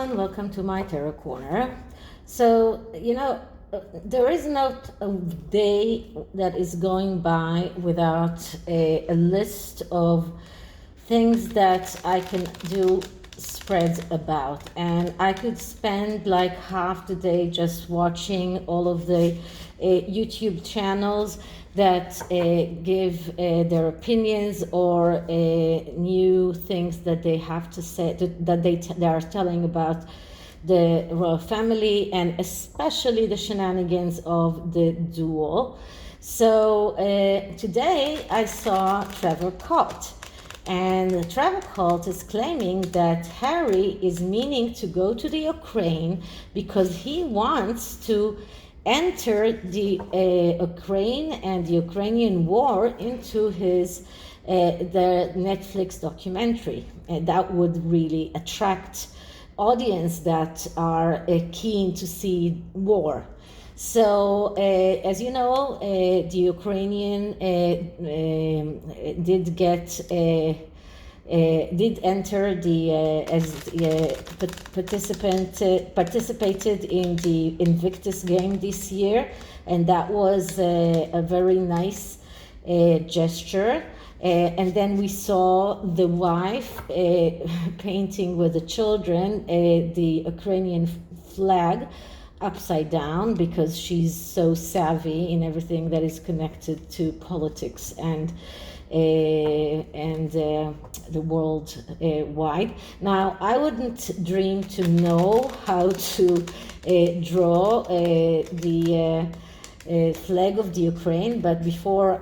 everyone, welcome to my Tarot Corner. So, there is not a day that is going by without a list of things that I can do spreads about, and I could spend like half the day just watching all of the YouTube channels that give their opinions or new things that they have to say, that they are telling about the royal family, and especially the shenanigans of the duel. So today I saw Trevor Cult. And Trevor Cult is claiming that Harry is meaning to go to the Ukraine because he wants to enter the Ukraine and the Ukrainian war into his the Netflix documentary. And that would really attract audience that are keen to see war. So, as you know, the Ukrainian did enter the as participated in the Invictus game this year, and that was a very nice gesture. And then we saw the wife painting with the children the Ukrainian flag upside down because she's so savvy in everything that is connected to politics and the world wide. Now, I wouldn't dream to know how to draw the flag of the Ukraine, but before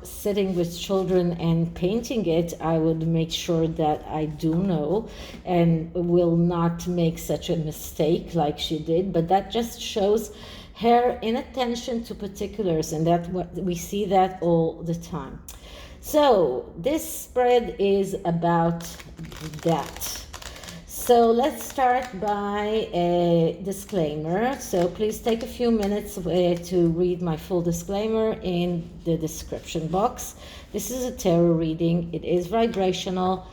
sitting with children and painting it, I would make sure that I do know and will not make such a mistake like she did. But that just shows her inattention to particulars, and that we see that all the time. So this spread is about that. So let's start by a disclaimer. So please take a few minutes to read my full disclaimer in the description box. This is a tarot reading. It is vibrational.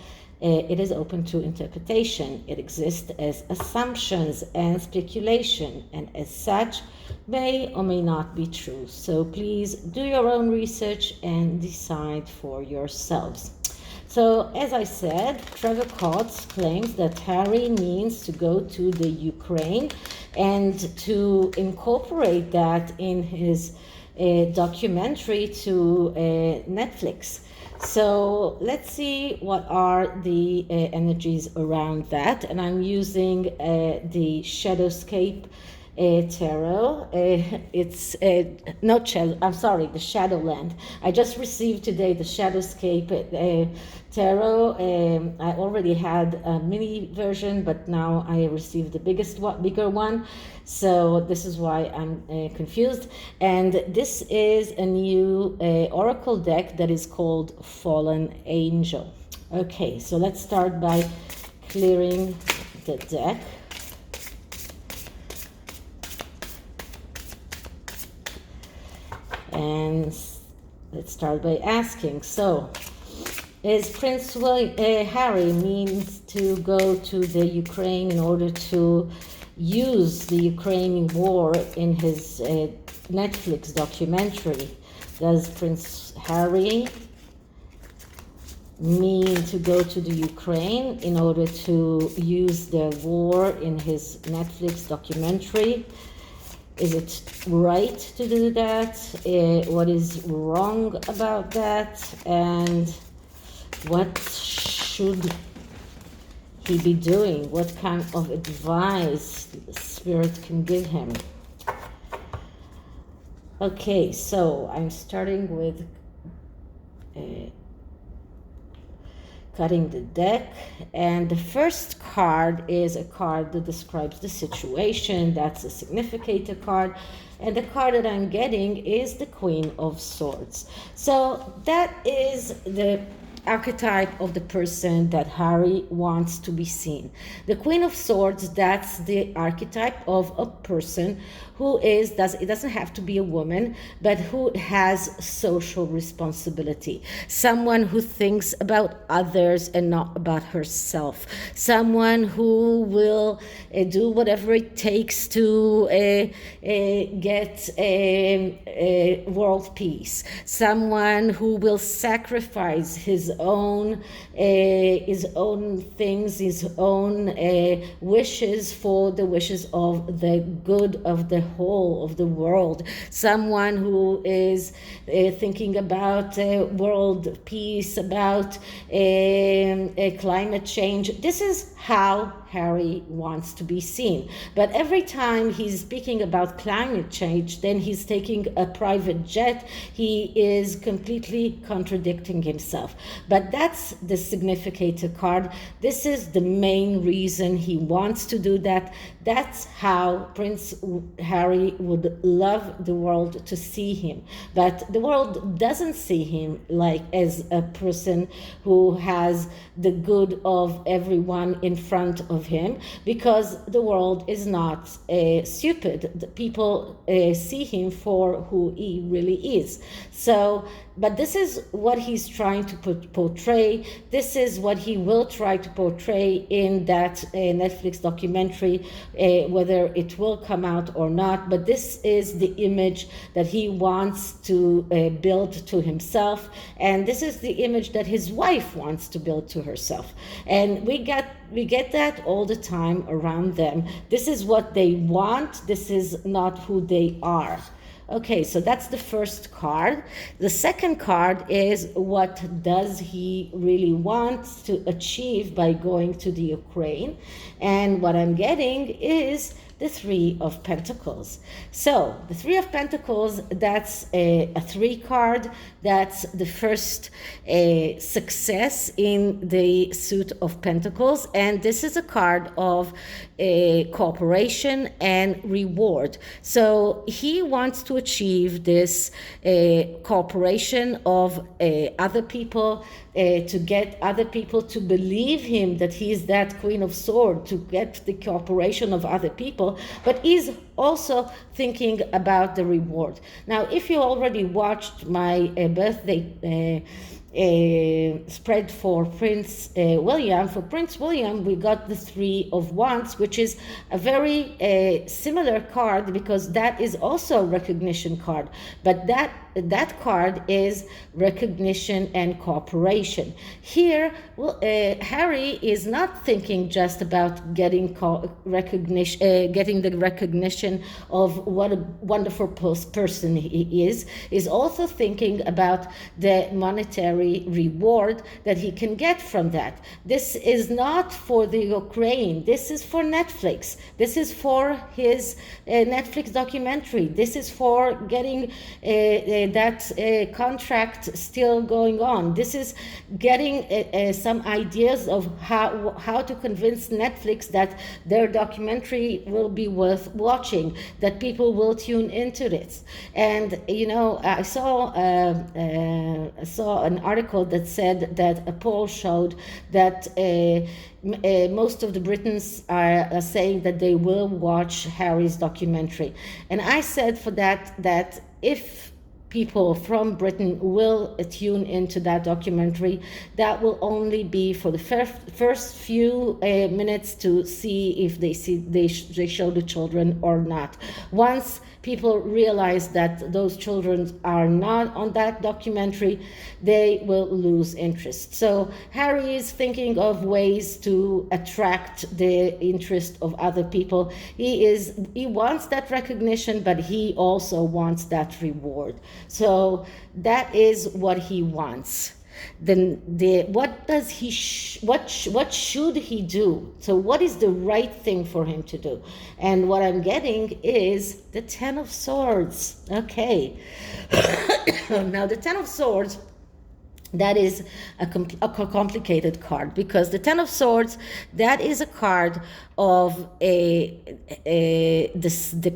It is open to interpretation. It exists as assumptions and speculation, and as such may or may not be true. So please do your own research and decide for yourselves. So, as I said, Trevor Cult claims that Harry means to go to the Ukraine and to incorporate that in his documentary to Netflix. So, let's see what are the energies around that. And I'm using the Shadowscape tarot. It's not shadow. I'm sorry, the Shadowland. I just received today the Shadowscape tarot. I already had a mini version, but now I received the bigger one. So this is why I'm confused. And this is a new oracle deck that is called Fallen Angel. Okay, so let's start by clearing the deck. And let's start by asking, so is Prince Harry means to go to the Ukraine in order to use the Ukrainian war in his Netflix documentary? Does Prince Harry mean to go to the Ukraine in order to use the war in his Netflix documentary? Is it right to do that? What is wrong about that? And what should he be doing? What kind of advice the Spirit can give him? Okay, so I'm starting with cutting the deck, and the first card is a card that describes the situation. That's a significator card, and the card that I'm getting is the Queen of Swords. So that is the archetype of the person that Harry wants to be seen. The Queen of Swords, that's the archetype of a person who it doesn't have to be a woman, but who has social responsibility. Someone who thinks about others and not about herself. Someone who will do whatever it takes to get world peace. Someone who will sacrifice his own things, his own wishes for the wishes of the good of the whole of the world. Someone who is thinking about world peace, about climate change. This is how Harry wants to be seen. But every time he's speaking about climate change, then he's taking a private jet. He is completely contradicting himself. But that's the significator card. This is the main reason he wants to do that. That's how Prince Harry would love the world to see him. But the world doesn't see him like as a person who has the good of everyone in front of him, because the world is not stupid. The people see him for who he really is. So, but this is what he's trying to portray. This is what he will try to portray in that Netflix documentary, whether it will come out or not. But this is the image that he wants to build to himself. And this is the image that his wife wants to build to herself. And we get that all the time around them. This is what they want. This is not who they are. Okay, so that's the first card. The second card is, what does he really want to achieve by going to the Ukraine? And what I'm getting is the Three of Pentacles. So the Three of Pentacles, that's a 3 card. That's the first success in the suit of Pentacles. And this is a card of cooperation and reward. So he wants to achieve this cooperation of other people, to get other people to believe him that he is that Queen of Swords, to get the cooperation of other people, but he's also thinking about the reward. Now, if you already watched my birthday spread for Prince William. For Prince William, we got the Three of Wands, which is a very similar card, because that is also a recognition card. But that card is recognition and cooperation. Here, Harry is not thinking just about getting recognition, getting the recognition of what a wonderful person he is. He's also thinking about the monetary reward that he can get from that. This is not for the Ukraine. This is for Netflix. This is for his Netflix documentary. This is for getting that contract still going on. This is getting some ideas of how to convince Netflix that their documentary will be worth watching, that people will tune into this. And you know, I saw an article that said that a poll showed that most of the Britons are saying that they will watch Harry's documentary. And I said for that if people from Britain will tune into that documentary, that will only be for the first few minutes to see if they show the children or not. Once people realize that those children are not on that documentary, they will lose interest. So Harry is thinking of ways to attract the interest of other people. He wants that recognition, but he also wants that reward. So that is what he wants. Then what does he what should he do? So what is the right thing for him to do? And what I'm getting is the Ten of Swords. Okay. Now the Ten of Swords, that is a complicated card, because the Ten of Swords, that is a card of the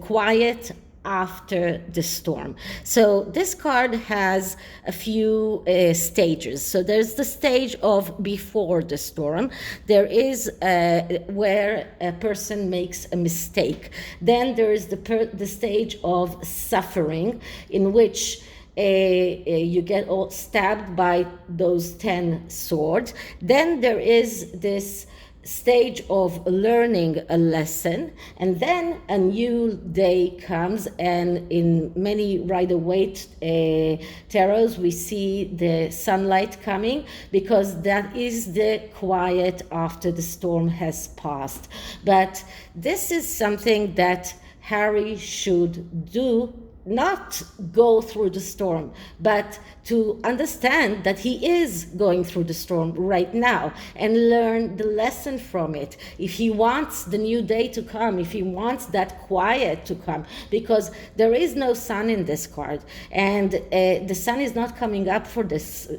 quiet after the storm. So this card has a few stages. So there's the stage of before the storm. There is where a person makes a mistake. Then there is the stage of suffering, in which you get all stabbed by those 10 swords. Then there is this stage of learning a lesson, and then a new day comes, and in many Rider-Waite tarots we see the sunlight coming, because that is the quiet after the storm has passed. But this is something that Harry should do, not go through the storm, but to understand that he is going through the storm right now and learn the lesson from it. If he wants the new day to come, if he wants that quiet to come, because there is no sun in this card, and the sun is not coming up for this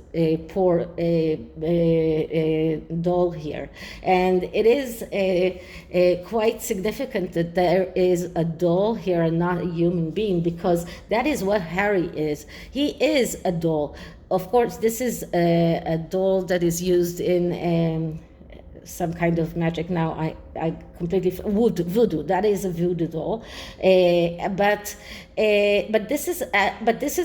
poor doll here. And it is quite significant that there is a doll here and not a human being, because that is what Harry is. He is a doll. Of course, this is a doll that is used in some kind of magic. Now I completely voodoo. That is a voodoo doll, but this is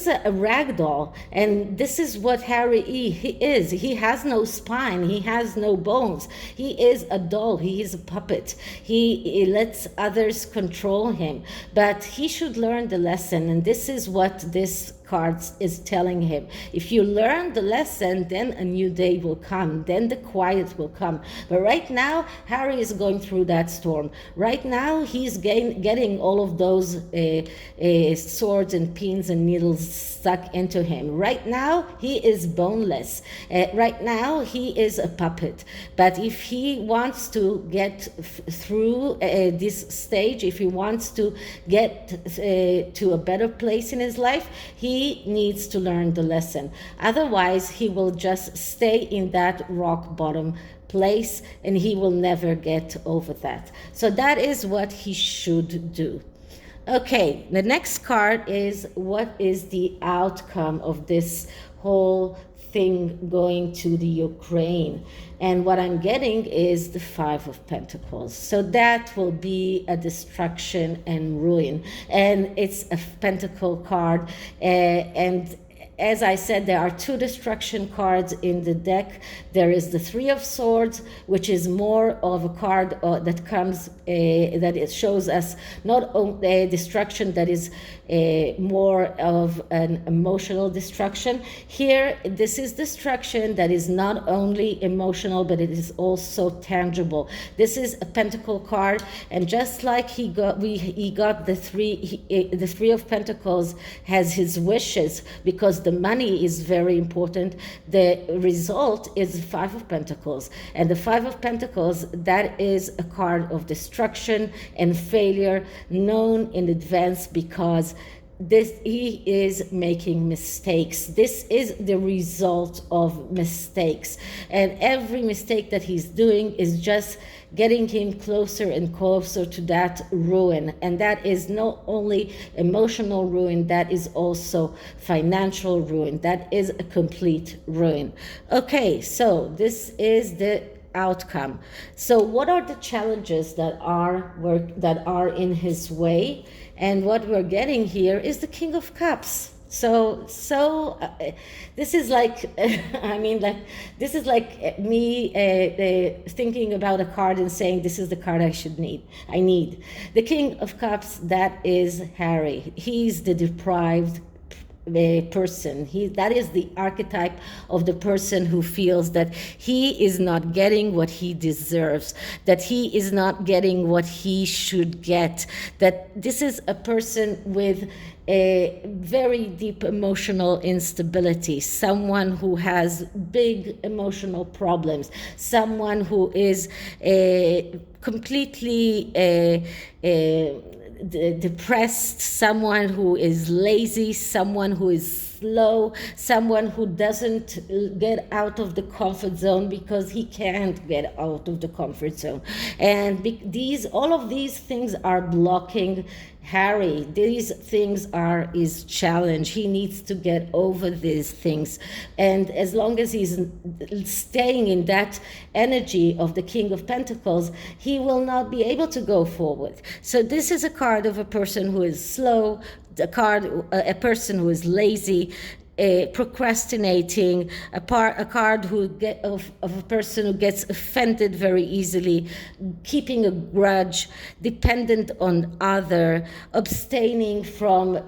a rag doll, and this is what Harry he is. He has no spine. He has no bones. He is a doll. He is a puppet. He lets others control him, but he should learn the lesson, and this is what this card is telling him. If you learn the lesson, then a new day will come, then the quiet will come. But right now, Harry is going through that storm. Right now, he's getting all of those swords and pins and needles stuck into him. Right now, he is boneless. Right now, he is a puppet. But if he wants to get through this stage, if he wants to get to a better place in his life, he needs to learn the lesson. Otherwise, he will just stay in that rock bottom place, and he will never get over that. So that is what he should do. Okay, the next card is, what is the outcome of this whole thing going to the Ukraine? And what I'm getting is the Five of Pentacles. So that will be a destruction and ruin. And it's a pentacle card. And as I said, there are two destruction cards in the deck. There is the Three of Swords, which is more of a card that comes, that it shows us not only destruction, that is more of an emotional destruction. Here, this is destruction that is not only emotional, but it is also tangible. This is a pentacle card, and just like he got the Three of Pentacles has his wishes, because the money is very important. The result is Five of Pentacles, and the Five of Pentacles, that is a card of destruction and failure, known in advance, because he is making mistakes. This is the result of mistakes, and every mistake that he's doing is just getting him closer and closer to that ruin. And that is not only emotional ruin, that is also financial ruin. That is a complete ruin. Okay, so this is the outcome. So what are the challenges that are in his way? And what we're getting here is the King of Cups. So this is like, this is like me thinking about a card and saying, this is the card I need. The King of Cups, that is Harry. He's the deprived person. That is the archetype of the person who feels that he is not getting what he deserves, that he is not getting what he should get, that this is a person with a very deep emotional instability, someone who has big emotional problems, someone who is completely depressed, someone who is lazy, someone who is slow, someone who doesn't get out of the comfort zone because he can't get out of the comfort zone. And all of these things are blocking Harry. These things are his challenge. He needs to get over these things. And as long as he's staying in that energy of the King of Pentacles, he will not be able to go forward. So this is a card of a person who is slow, a person who is lazy, procrastinating, a card of a person who gets offended very easily, keeping a grudge, dependent on other, abstaining from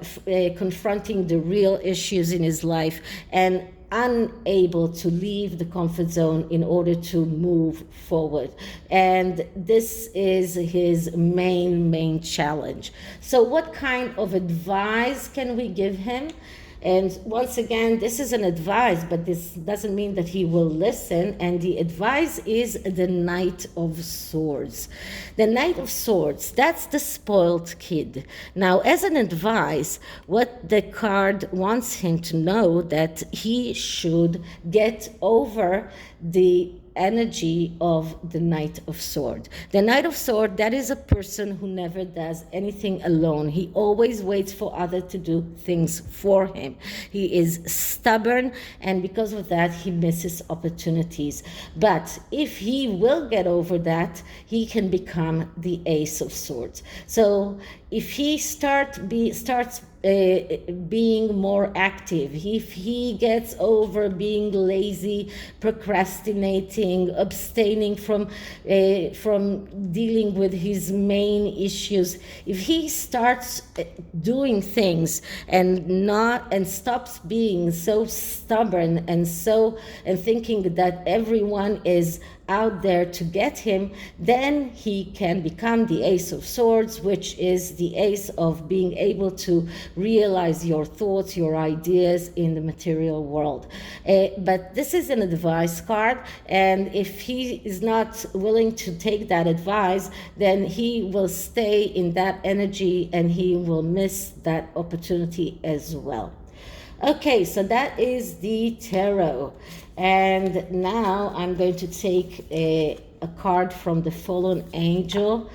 confronting the real issues in his life, and unable to leave the comfort zone in order to move forward. And this is his main challenge. So what kind of advice can we give him? And once again, this is an advice, but this doesn't mean that he will listen. And the advice is the Knight of Swords. The Knight of Swords, that's the spoiled kid. Now, as an advice, what the card wants him to know, that he should get over the energy of the Knight of Sword. The Knight of Sword, that is a person who never does anything alone. He always waits for others to do things for him. He is stubborn, and because of that, he misses opportunities. But if he will get over that, he can become the Ace of Swords. So if he starts being more active, if he gets over being lazy, procrastinating, abstaining from dealing with his main issues, if he starts doing things and stops being so stubborn and thinking that everyone is out there to get him, then he can become the Ace of Swords, which is the ace of being able to realize your thoughts, your ideas in the material world. But this is an advice card, and if he is not willing to take that advice, then he will stay in that energy and he will miss that opportunity as well. Okay, so that is the tarot. And now I'm going to take a card from the Fallen Angel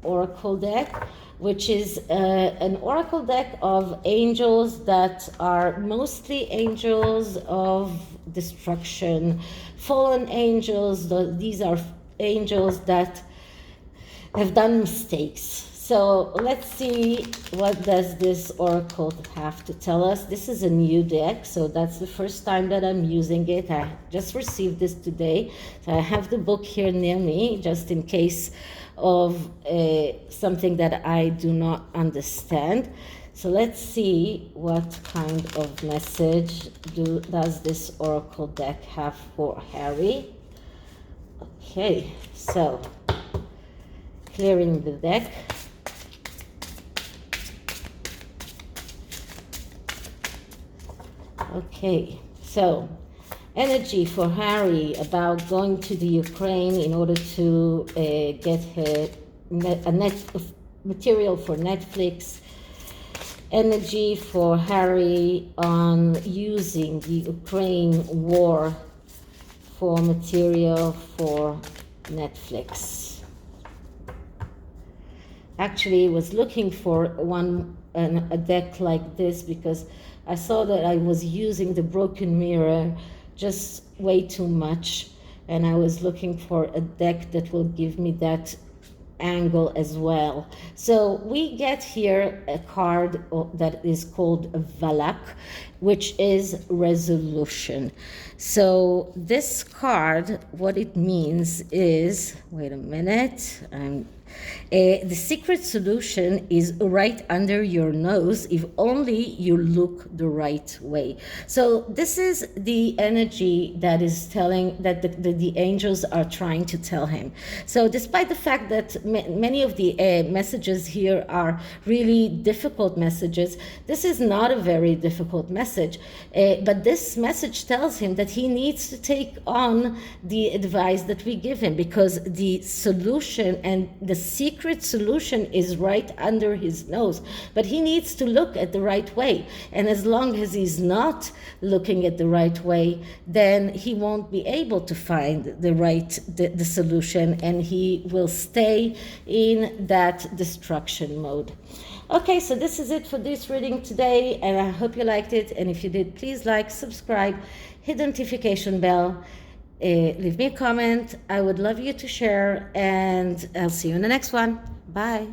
Oracle deck, which is an oracle deck of angels that are mostly angels of destruction, fallen angels. These are angels that have done mistakes. So let's see, what does this oracle have to tell us? This is a new deck, so that's the first time that I'm using it. I just received this today, so I have the book here near me, just in case of something that I do not understand. So let's see what kind of message does this oracle deck have for Harry. Okay, so clearing the deck. Okay, so energy for Harry about going to the Ukraine in order to get material for Netflix. Energy for Harry on using the Ukraine war for material for Netflix. Actually, I was looking for a deck like this because I saw that I was using the broken mirror just way too much, and I was looking for a deck that will give me that angle as well. So we get here a card that is called Valak, which is resolution. So this card, what it means is, wait a minute, the secret solution is right under your nose if only you look the right way. So this is the energy that is telling, that the angels are trying to tell him. So despite the fact that many of the messages here are really difficult messages, this is not a very difficult message. But this message tells him that he needs to take on the advice that we give him, because the solution and the secret secret solution is right under his nose, but he needs to look at the right way. And as long as he's not looking at the right way, then he won't be able to find the solution, and he will stay in that destruction mode. Okay, so this is it for this reading today, and I hope you liked it. And if you did, please like, subscribe, hit the notification bell, leave me a comment. I would love you to share, and I'll see you in the next one. Bye.